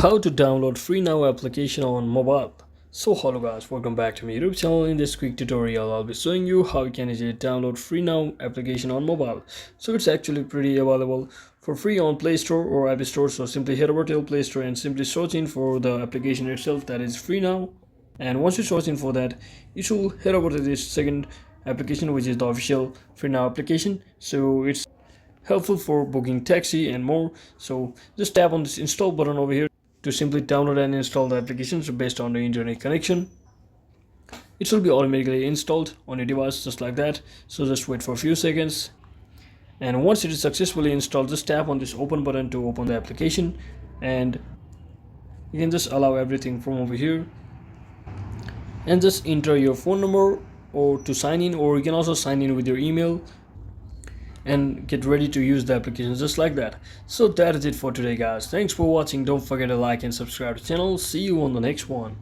How to download free now application on mobile. So hello guys, welcome back to my YouTube channel. In this quick tutorial I'll be showing you how you can easily download free now application on mobile. So it's actually pretty available for free on Play Store or App Store. So simply head over to Play Store and simply search in for the application itself, that is free now. And once you search in for that, you should head over to this second application, which is the official free now application. So it's helpful for booking taxi and more. So just tap on this install button over here to simply download and install the application. So based on the internet connection, it will be automatically installed on your device just like that. So just wait for a few seconds, and once it is successfully installed, just tap on this open button to open the application, and you can just allow everything from over here and just enter your phone number or to sign in, or you can also sign in with your email and get ready to use the application just like that. So that is it for today guys. Thanks for watching. Don't forget to like and subscribe to the channel. See you on the next one.